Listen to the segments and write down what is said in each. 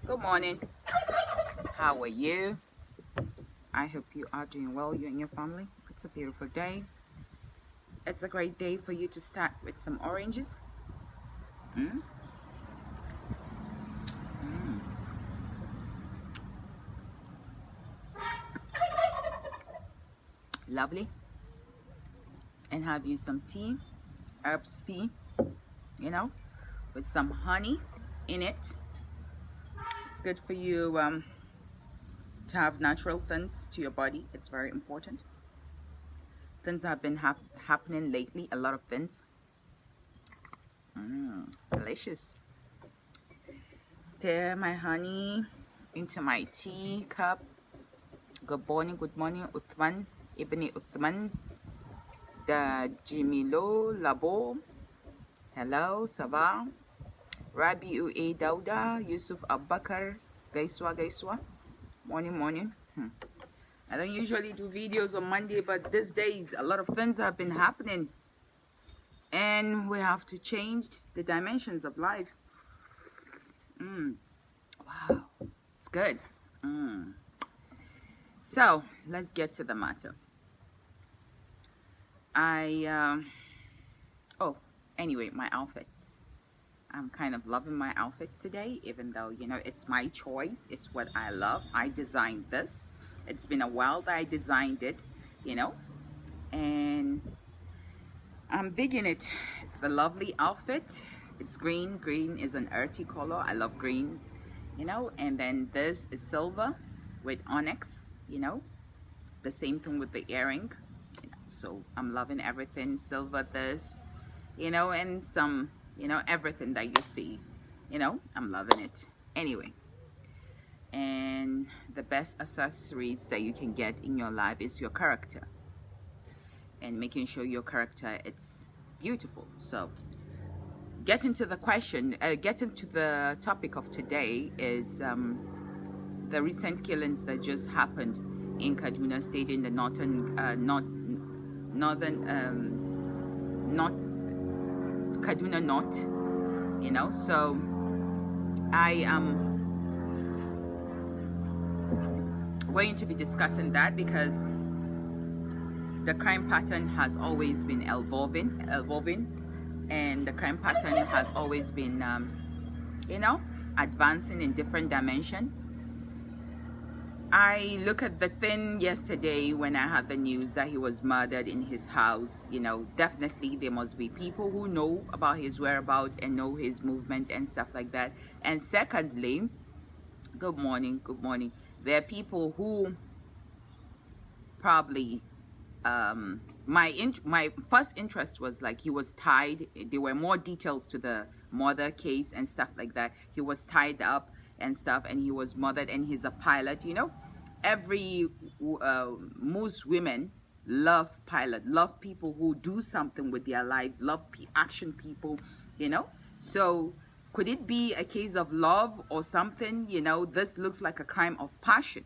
Good morning. How are you? I hope you are doing well, you and your family. It's a beautiful day. It's a great day for you to start with some oranges. Mm. Mm. Lovely. And have you some tea, herbs tea, with some honey in it. It's good for you to have natural things to your body. It's very important. Things have been happening lately, a lot of things. Delicious. Stir my honey into my tea cup. Good morning, Uthman, Ibni Uthman, the Jimilo Labo. Hello, Sabah. Rabi Ua Dauda, Yusuf Abakar, Gaiswa. Morning. I don't usually do videos on Monday, but these days a lot of things have been happening. And we have to change the dimensions of life. Wow, it's good. So let's get to the matter. Anyway, my outfits. I'm kind of loving my outfits today, even though, it's my choice. It's what I love. I designed this. It's been a while that I designed it, and I'm digging it. It's a lovely outfit. It's green. Green is an earthy color. I love green, and then this is silver with onyx, the same thing with the earring. So I'm loving everything. Silver, this, and some, everything that you see, I'm loving it. Anyway, and the best accessories that you can get in your life is your character, and making sure your character it's beautiful. So getting to the topic of today is the recent killings that just happened in Kaduna State, in the northern Kaduna North, so I am going to be discussing that because the crime pattern has always been evolving, and the crime pattern has always been advancing in different dimension. I look at the thing yesterday when I had the news that he was murdered in his house. Definitely there must be people who know about his whereabouts and know his movement and stuff like that. And secondly, good morning. There are people who probably, my first interest was like he was tied. There were more details to the murder case and stuff like that. He was tied up and stuff, and he was murdered, and he's a pilot. Most women love pilot, love people who do something with their lives, love action people, so could it be a case of love or something? This looks like a crime of passion.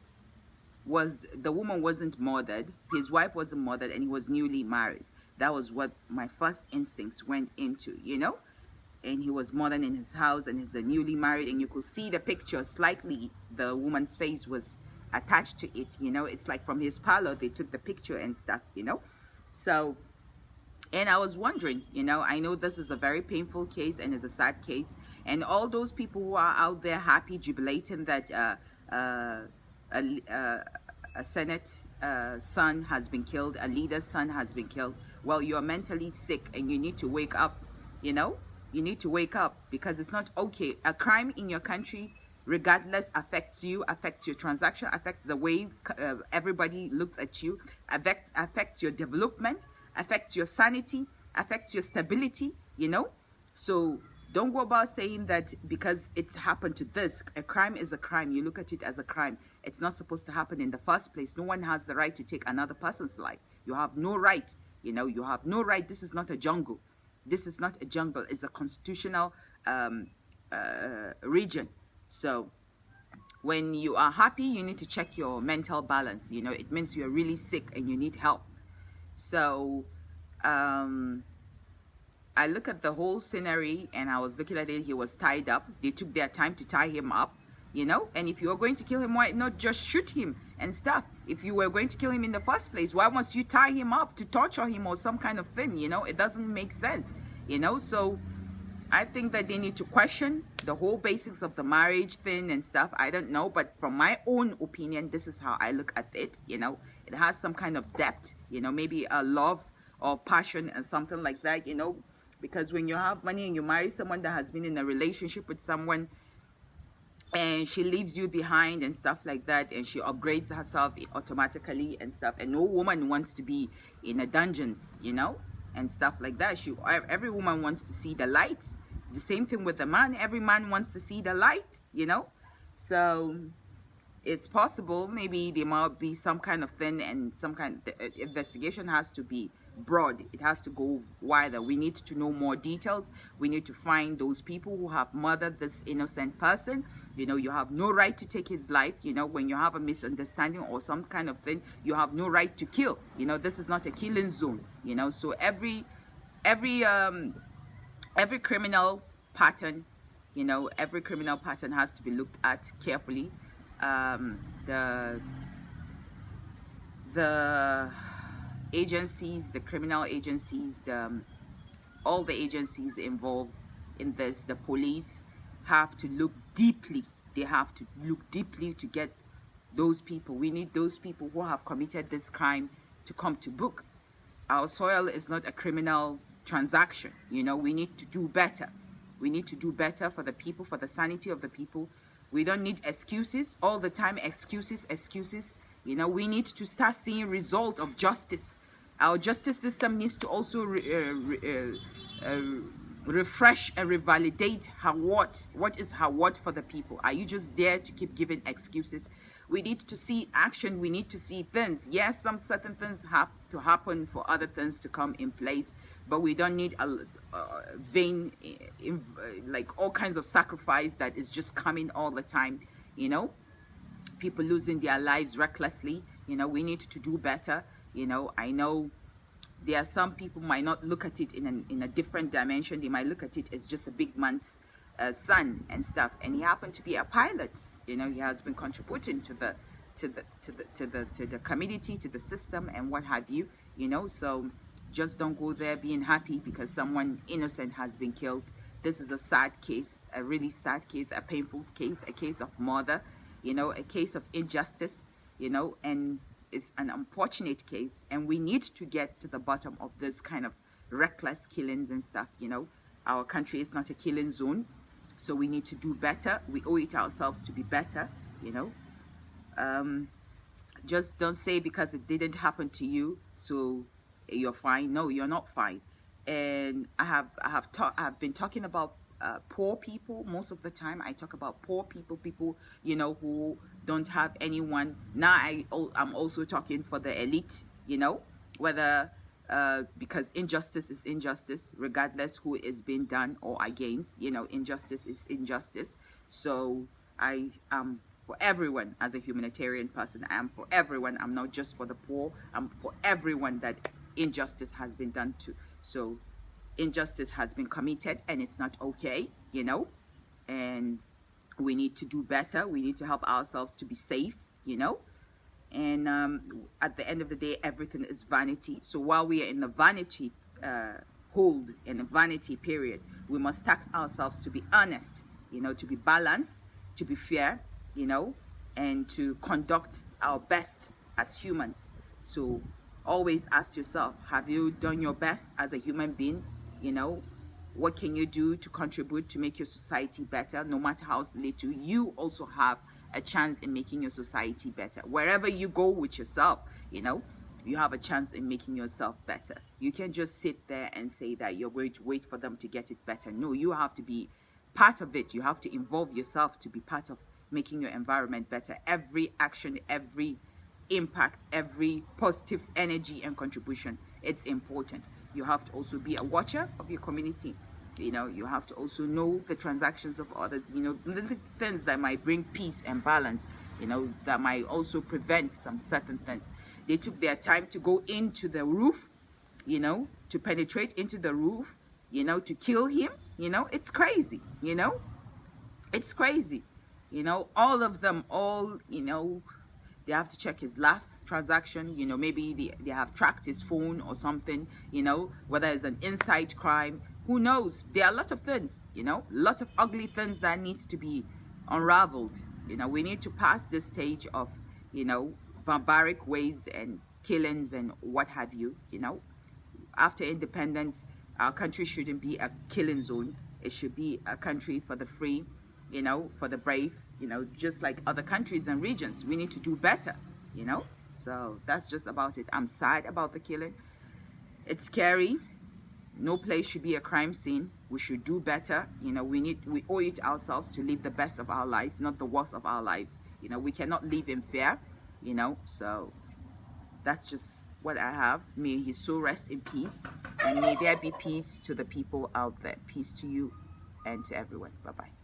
The woman wasn't murdered, his wife wasn't murdered, and he was newly married. That was what my first instincts went into, and he was murdered in his house, and he's newly married, and you could see the picture slightly. The woman's face was attached to it. It's like from his parlor they took the picture and stuff. So, and I was wondering, I know this is a very painful case and is a sad case, and all those people who are out there happy, jubilating that a Senate son has been killed, a leader's son has been killed. Well, you're mentally sick and you need to wake up. You need to wake up, because it's not okay. A crime in your country, regardless, affects you, affects your transaction, affects the way everybody looks at you, affects your development, affects your sanity, affects your stability, So don't go about saying that because it's happened to this. A crime is a crime. You look at it as a crime. It's not supposed to happen in the first place. No one has the right to take another person's life. You have no right. You have no right. This is not a jungle. This is not a jungle. It's a constitutional region. So when you are happy, you need to check your mental balance. It means you're really sick and you need help. So I look at the whole scenery, and I was looking at it. He was tied up. They took their time to tie him up. you know? And if you are going to kill him, why not just shoot him and stuff? If you were going to kill him in the first place, why must you tie him up to torture him or some kind of thing, you know? It doesn't make sense, you know? So I think that they need to question the whole basics of the marriage thing and stuff. I don't know, but from my own opinion, this is how I look at it, you know? It has some kind of depth, you know, maybe a love or passion or something like that, you know? Because when you have money and you marry someone that has been in a relationship with someone and she leaves you behind and stuff like that, and she upgrades herself automatically and stuff, and no woman wants to be in a dungeons, you know, and stuff like that. Every woman wants to see the light. The same thing with the man. Every man wants to see the light, you know. So it's possible maybe there might be some kind of thing, and some kind of investigation has to be broad. It has to go wider. We need to know more details. We need to find those people who have murdered this innocent person. You know, you have no right to take his life. You know, when you have a misunderstanding or some kind of thing, you have no right to kill. You know, this is not a killing zone, you know. So every criminal pattern, you know, every criminal pattern has to be looked at carefully. The agencies, the criminal agencies, all the agencies involved in this, the police, have to look deeply. They have to look deeply to get those people. We need those people who have committed this crime to come to book. Our soil is not a criminal transaction, you know. We need to do better. We need to do better for the people, for the sanity of the people. We don't need excuses all the time. Excuses. You know, we need to start seeing result of justice. Our justice system needs to also refresh and revalidate what is her what for the people. Are you just there to keep giving excuses? We need to see action. We need to see things. Yes, some certain things have to happen for other things to come in place, but we don't need a vain, like all kinds of sacrifice that is just coming all the time, you know. People losing their lives recklessly, you know. We need to do better, you know. I know there are some people might not look at it in a different dimension. They might look at it as just a big man's son and stuff, and he happened to be a pilot, you know. He has been contributing to the community, to the system, and what have you, you know. So just don't go there being happy because someone innocent has been killed. This is a sad case, a really sad case, a painful case, a case of murder, you know, a case of injustice, you know, and it's an unfortunate case, and we need to get to the bottom of this kind of reckless killings and stuff, you know. Our country is not a killing zone, so we need to do better. We owe it ourselves to be better, you know. Just don't say because it didn't happen to you, so you're fine. No, you're not fine. And I have been talking about poor people most of the time. I talk about poor people, you know, who don't have anyone. Now I'm also talking for the elite, you know, whether because injustice is injustice, regardless who is being done or against, you know. Injustice is injustice. So I am for everyone. As a humanitarian person, I am for everyone. I'm not just for the poor. I'm for everyone that injustice has been done to. So injustice has been committed, and it's not okay, you know, and we need to do better. We need to help ourselves to be safe, you know. And at the end of the day, everything is vanity. So while we are in the vanity hold, in the vanity period, we must tax ourselves to be honest, you know, to be balanced, to be fair, you know, and to conduct our best as humans. So always ask yourself, have you done your best as a human being? You know, what can you do to contribute to make your society better? No matter how little, you also have a chance in making your society better. Wherever you go with yourself, you know, you have a chance in making yourself better. You can't just sit there and say that you're going to wait for them to get it better. No, you have to be part of it. You have to involve yourself to be part of making your environment better. Every action, every impact, every positive energy and contribution, it's important. You have to also be a watcher of your community. You know, you have to also know the transactions of others, you know, the things that might bring peace and balance, you know, that might also prevent some certain things. They took their time to go into the roof, you know, to penetrate into the roof, you know, to kill him, you know. It's crazy, you know. It's crazy. You know, all of them, you know, they have to check his last transaction. You know, maybe they have tracked his phone or something, you know, whether it's an inside crime. Who knows? There are a lot of things, you know, a lot of ugly things that needs to be unraveled. You know, we need to pass this stage of, you know, barbaric ways and killings and what have you, you know. After independence, our country shouldn't be a killing zone. It should be a country for the free, you know, for the brave, you know, just like other countries and regions. We need to do better, you know. So that's just about it. I'm sad about the killing. It's scary. No place should be a crime scene. We should do better. You know, we owe it ourselves to live the best of our lives, not the worst of our lives. You know, we cannot live in fear, you know. So that's just what I have. May his soul rest in peace, and may there be peace to the people out there. Peace to you and to everyone. Bye-bye.